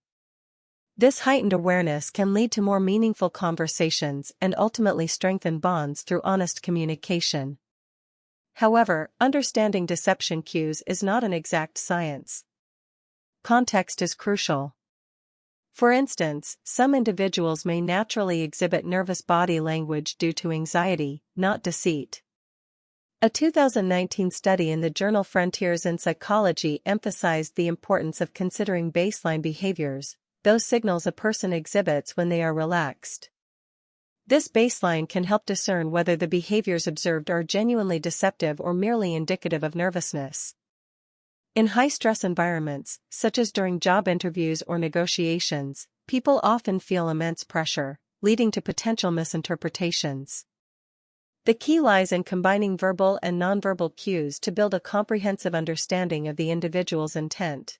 This heightened awareness can lead to more meaningful conversations and ultimately strengthen bonds through honest communication. However, understanding deception cues is not an exact science. Context is crucial. For instance, some individuals may naturally exhibit nervous body language due to anxiety, not deceit. A 2019 study in the journal Frontiers in Psychology emphasized the importance of considering baseline behaviors, those signals a person exhibits when they are relaxed. This baseline can help discern whether the behaviors observed are genuinely deceptive or merely indicative of nervousness. In high-stress environments, such as during job interviews or negotiations, people often feel immense pressure, leading to potential misinterpretations. The key lies in combining verbal and nonverbal cues to build a comprehensive understanding of the individual's intent.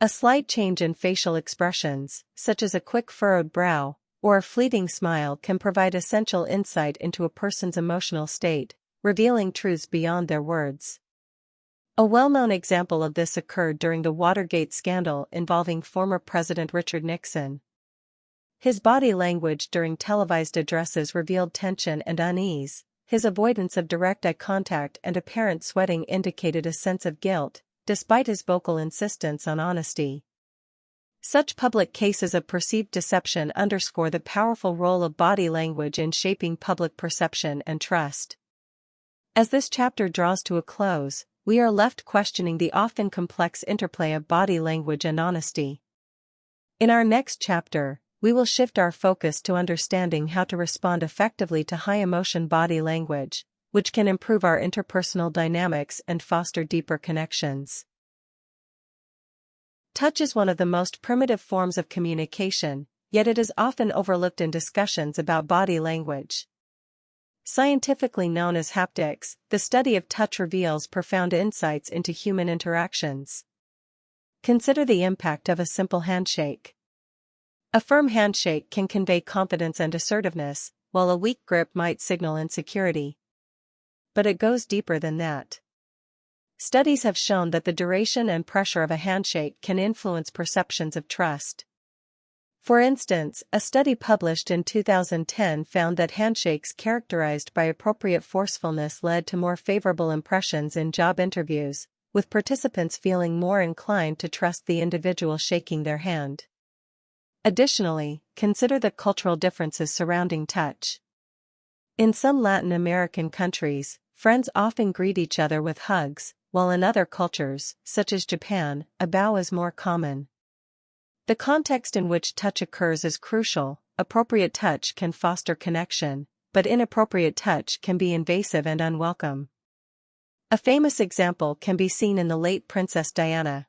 A slight change in facial expressions, such as a quick furrowed brow or a fleeting smile, can provide essential insight into a person's emotional state, revealing truths beyond their words. A well-known example of this occurred during the Watergate scandal involving former President Richard Nixon. His body language during televised addresses revealed tension and unease. His avoidance of direct eye contact and apparent sweating indicated a sense of guilt, despite his vocal insistence on honesty. Such public cases of perceived deception underscore the powerful role of body language in shaping public perception and trust. As this chapter draws to a close, we are left questioning the often complex interplay of body language and honesty. In our next chapter, we will shift our focus to understanding how to respond effectively to high-emotion body language, which can improve our interpersonal dynamics and foster deeper connections. Touch is one of the most primitive forms of communication, yet it is often overlooked in discussions about body language. Scientifically known as haptics, the study of touch reveals profound insights into human interactions. Consider the impact of a simple handshake. A firm handshake can convey confidence and assertiveness, while a weak grip might signal insecurity. But it goes deeper than that. Studies have shown that the duration and pressure of a handshake can influence perceptions of trust. For instance, a study published in 2010 found that handshakes characterized by appropriate forcefulness led to more favorable impressions in job interviews, with participants feeling more inclined to trust the individual shaking their hand. Additionally, consider the cultural differences surrounding touch. In some Latin American countries, friends often greet each other with hugs, while in other cultures, such as Japan, a bow is more common. The context in which touch occurs is crucial. Appropriate touch can foster connection, but inappropriate touch can be invasive and unwelcome. A famous example can be seen in the late Princess Diana.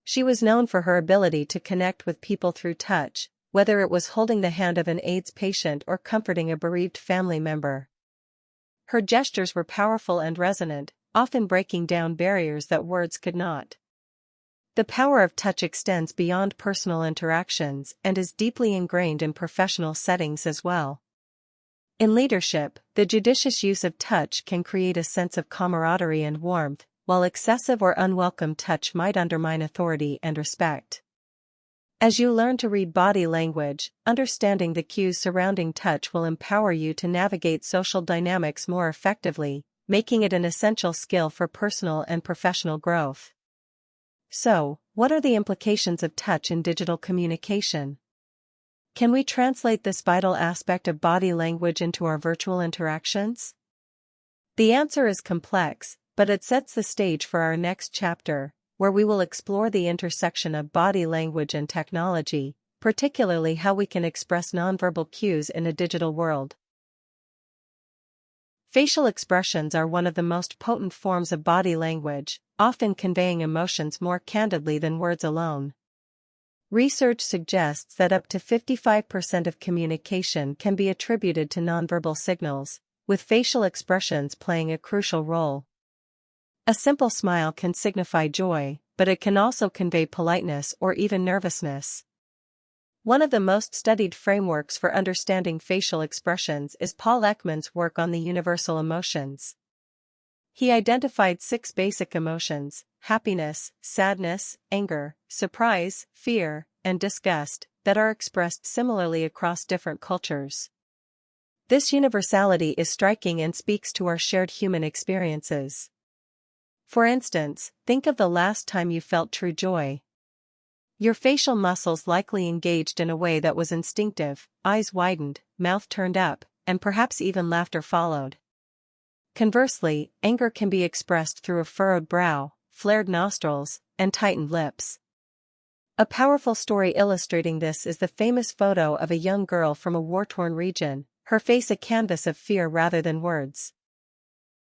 She was known for her ability to connect with people through touch, whether it was holding the hand of an AIDS patient or comforting a bereaved family member. Her gestures were powerful and resonant, often breaking down barriers that words could not. The power of touch extends beyond personal interactions and is deeply ingrained in professional settings as well. In leadership, the judicious use of touch can create a sense of camaraderie and warmth, while excessive or unwelcome touch might undermine authority and respect. As you learn to read body language, understanding the cues surrounding touch will empower you to navigate social dynamics more effectively, making it an essential skill for personal and professional growth. So, what are the implications of touch in digital communication? Can we translate this vital aspect of body language into our virtual interactions? The answer is complex, but it sets the stage for our next chapter, where we will explore the intersection of body language and technology, particularly how we can express nonverbal cues in a digital world. Facial expressions are one of the most potent forms of body language, often conveying emotions more candidly than words alone. Research suggests that up to 55% of communication can be attributed to nonverbal signals, with facial expressions playing a crucial role. A simple smile can signify joy, but it can also convey politeness or even nervousness. One of the most studied frameworks for understanding facial expressions is Paul Ekman's work on the universal emotions. He identified 6 basic emotions: happiness, sadness, anger, surprise, fear, and disgust, that are expressed similarly across different cultures. This universality is striking and speaks to our shared human experiences. For instance, think of the last time you felt true joy. Your facial muscles likely engaged in a way that was instinctive, eyes widened, mouth turned up, and perhaps even laughter followed. Conversely, anger can be expressed through a furrowed brow, flared nostrils, and tightened lips. A powerful story illustrating this is the famous photo of a young girl from a war-torn region, her face a canvas of fear rather than words.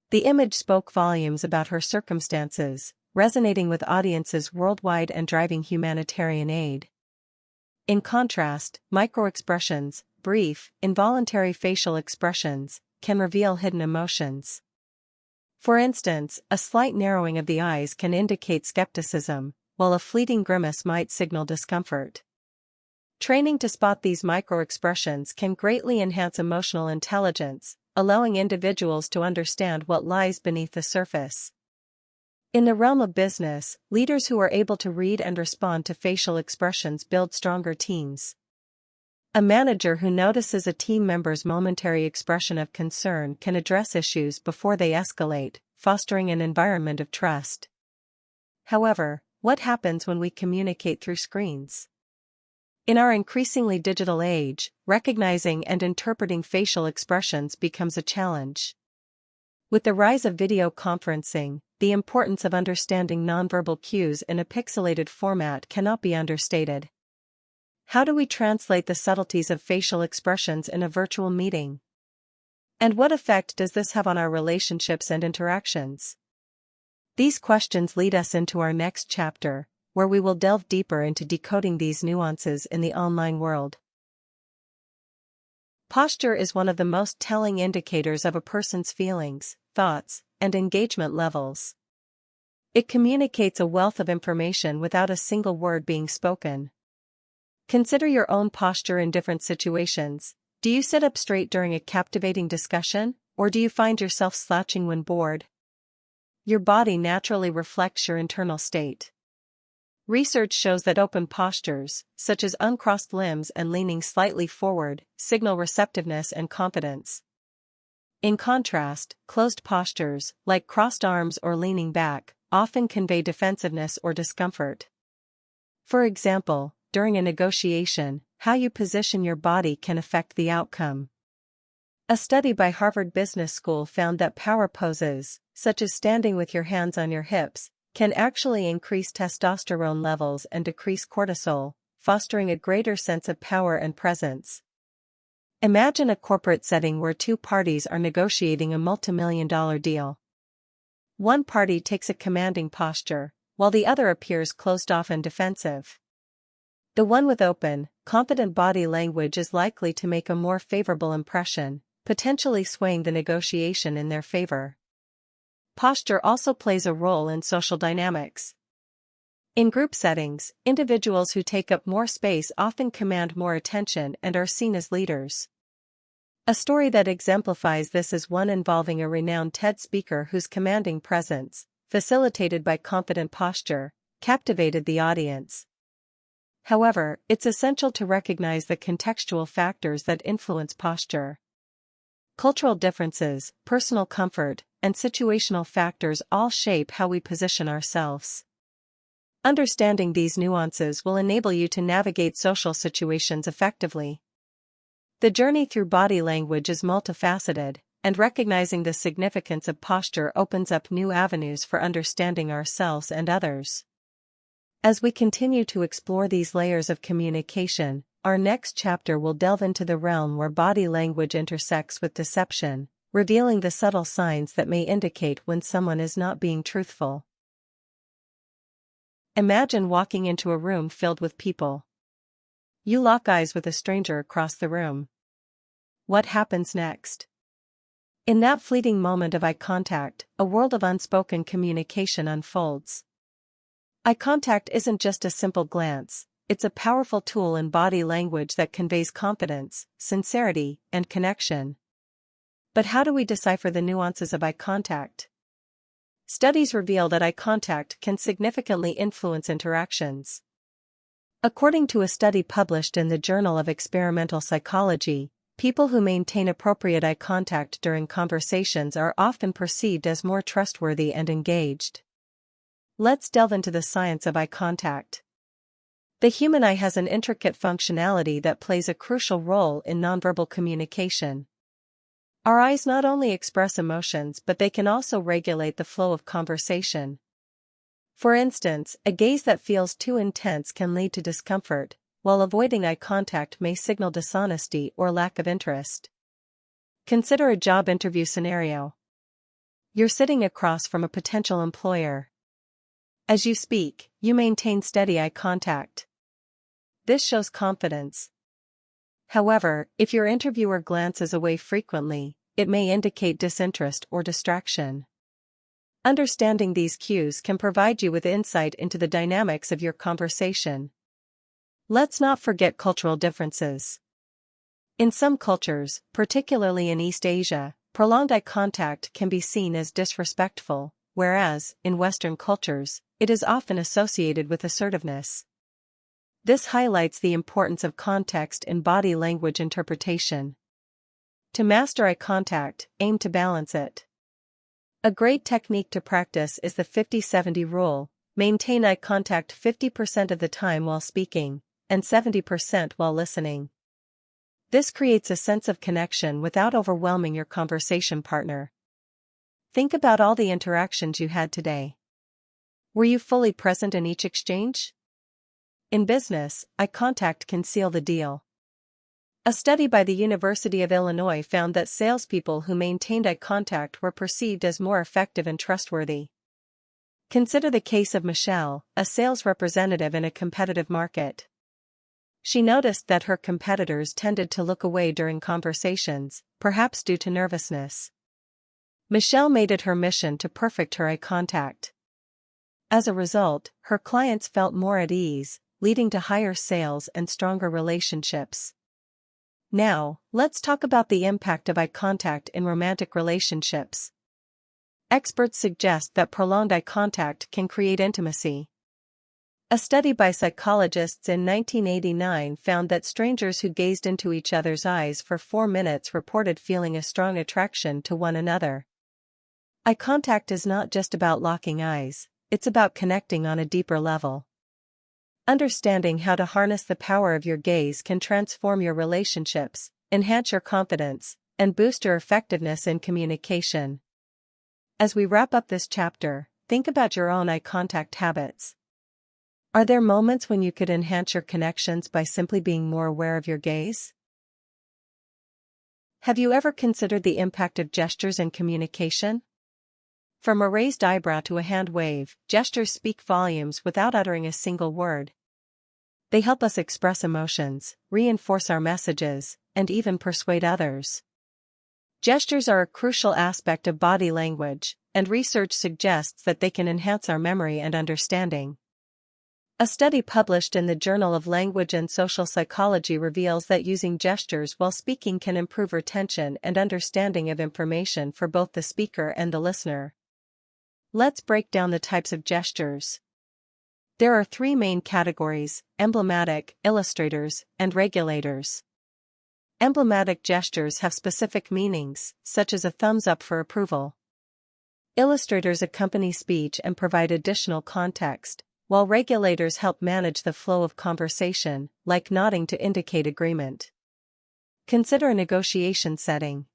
The image spoke volumes about her circumstances, resonating with audiences worldwide and driving humanitarian aid. In contrast, microexpressions, brief, involuntary facial expressions, can reveal hidden emotions. For instance, a slight narrowing of the eyes can indicate skepticism, while a fleeting grimace might signal discomfort. Training to spot these microexpressions can greatly enhance emotional intelligence, allowing individuals to understand what lies beneath the surface. In the realm of business, leaders who are able to read and respond to facial expressions build stronger teams. A manager who notices a team member's momentary expression of concern can address issues before they escalate, fostering an environment of trust. However, what happens when we communicate through screens? In our increasingly digital age, recognizing and interpreting facial expressions becomes a challenge. With the rise of video conferencing, the importance of understanding nonverbal cues in a pixelated format cannot be understated. How do we translate the subtleties of facial expressions in a virtual meeting? And what effect does this have on our relationships and interactions? These questions lead us into our next chapter, where we will delve deeper into decoding these nuances in the online world. Posture is one of the most telling indicators of a person's feelings, thoughts, and engagement levels. It communicates a wealth of information without a single word being spoken. Consider your own posture in different situations. Do you sit up straight during a captivating discussion, or do you find yourself slouching when bored? Your body naturally reflects your internal state. Research shows that open postures, such as uncrossed limbs and leaning slightly forward, signal receptiveness and confidence. In contrast, closed postures, like crossed arms or leaning back, often convey defensiveness or discomfort. For example, during a negotiation, how you position your body can affect the outcome. A study by Harvard Business School found that power poses, such as standing with your hands on your hips, can actually increase testosterone levels and decrease cortisol, fostering a greater sense of power and presence. Imagine a corporate setting where two parties are negotiating a multimillion-dollar deal. One party takes a commanding posture, while the other appears closed off and defensive. The one with open, confident body language is likely to make a more favorable impression, potentially swaying the negotiation in their favor. Posture also plays a role in social dynamics. In group settings, individuals who take up more space often command more attention and are seen as leaders. A story that exemplifies this is one involving a renowned TED speaker whose commanding presence, facilitated by confident posture, captivated the audience. However, it's essential to recognize the contextual factors that influence posture. Cultural differences, personal comfort, and situational factors all shape how we position ourselves. Understanding these nuances will enable you to navigate social situations effectively. The journey through body language is multifaceted, and recognizing the significance of posture opens up new avenues for understanding ourselves and others. As we continue to explore these layers of communication, our next chapter will delve into the realm where body language intersects with deception, revealing the subtle signs that may indicate when someone is not being truthful. Imagine walking into a room filled with people. You lock eyes with a stranger across the room. What happens next? In that fleeting moment of eye contact, a world of unspoken communication unfolds. Eye contact isn't just a simple glance, it's a powerful tool in body language that conveys confidence, sincerity, and connection. But how do we decipher the nuances of eye contact? Studies reveal that eye contact can significantly influence interactions. According to a study published in the Journal of Experimental Psychology, people who maintain appropriate eye contact during conversations are often perceived as more trustworthy and engaged. Let's delve into the science of eye contact. The human eye has an intricate functionality that plays a crucial role in nonverbal communication. Our eyes not only express emotions but they can also regulate the flow of conversation. For instance, a gaze that feels too intense can lead to discomfort, while avoiding eye contact may signal dishonesty or lack of interest. Consider a job interview scenario. You're sitting across from a potential employer. As you speak, you maintain steady eye contact. This shows confidence. However, if your interviewer glances away frequently, it may indicate disinterest or distraction. Understanding these cues can provide you with insight into the dynamics of your conversation. Let's not forget cultural differences. In some cultures, particularly in East Asia, prolonged eye contact can be seen as disrespectful, whereas, in Western cultures, it is often associated with assertiveness. This highlights the importance of context in body language interpretation. To master eye contact, aim to balance it. A great technique to practice is the 50-70 rule. Maintain eye contact 50% of the time while speaking, and 70% while listening. This creates a sense of connection without overwhelming your conversation partner. Think about all the interactions you had today. Were you fully present in each exchange? In business, eye contact can seal the deal. A study by the University of Illinois found that salespeople who maintained eye contact were perceived as more effective and trustworthy. Consider the case of Michelle, a sales representative in a competitive market. She noticed that her competitors tended to look away during conversations, perhaps due to nervousness. Michelle made it her mission to perfect her eye contact. As a result, her clients felt more at ease, leading to higher sales and stronger relationships. Now, let's talk about the impact of eye contact in romantic relationships. Experts suggest that prolonged eye contact can create intimacy. A study by psychologists in 1989 found that strangers who gazed into each other's eyes for 4 minutes reported feeling a strong attraction to one another. Eye contact is not just about locking eyes, it's about connecting on a deeper level. Understanding how to harness the power of your gaze can transform your relationships, enhance your confidence, and boost your effectiveness in communication. As we wrap up this chapter, think about your own eye contact habits. Are there moments when you could enhance your connections by simply being more aware of your gaze? Have you ever considered the impact of gestures in communication? From a raised eyebrow to a hand wave, gestures speak volumes without uttering a single word. They help us express emotions, reinforce our messages, and even persuade others. Gestures are a crucial aspect of body language, and research suggests that they can enhance our memory and understanding. A study published in the Journal of Language and Social Psychology reveals that using gestures while speaking can improve retention and understanding of information for both the speaker and the listener. Let's break down the types of gestures. There are three main categories: emblematic, illustrators, and regulators. Emblematic gestures have specific meanings, such as a thumbs up for approval. Illustrators accompany speech and provide additional context, while regulators help manage the flow of conversation, like nodding to indicate agreement. Consider a negotiation setting.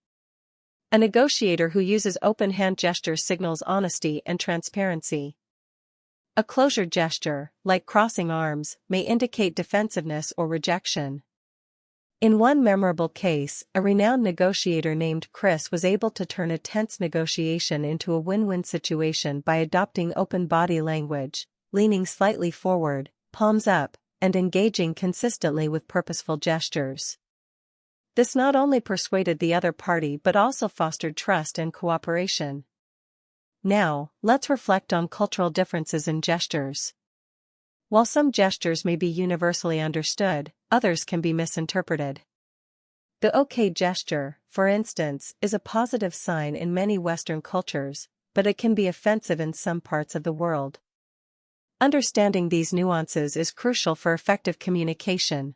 A negotiator who uses open hand gestures signals honesty and transparency. A closure gesture, like crossing arms, may indicate defensiveness or rejection. In one memorable case, a renowned negotiator named Chris was able to turn a tense negotiation into a win-win situation by adopting open body language, leaning slightly forward, palms up, and engaging consistently with purposeful gestures. This not only persuaded the other party but also fostered trust and cooperation. Now, let's reflect on cultural differences in gestures. While some gestures may be universally understood, others can be misinterpreted. The OK gesture, for instance, is a positive sign in many Western cultures, but it can be offensive in some parts of the world. Understanding these nuances is crucial for effective communication,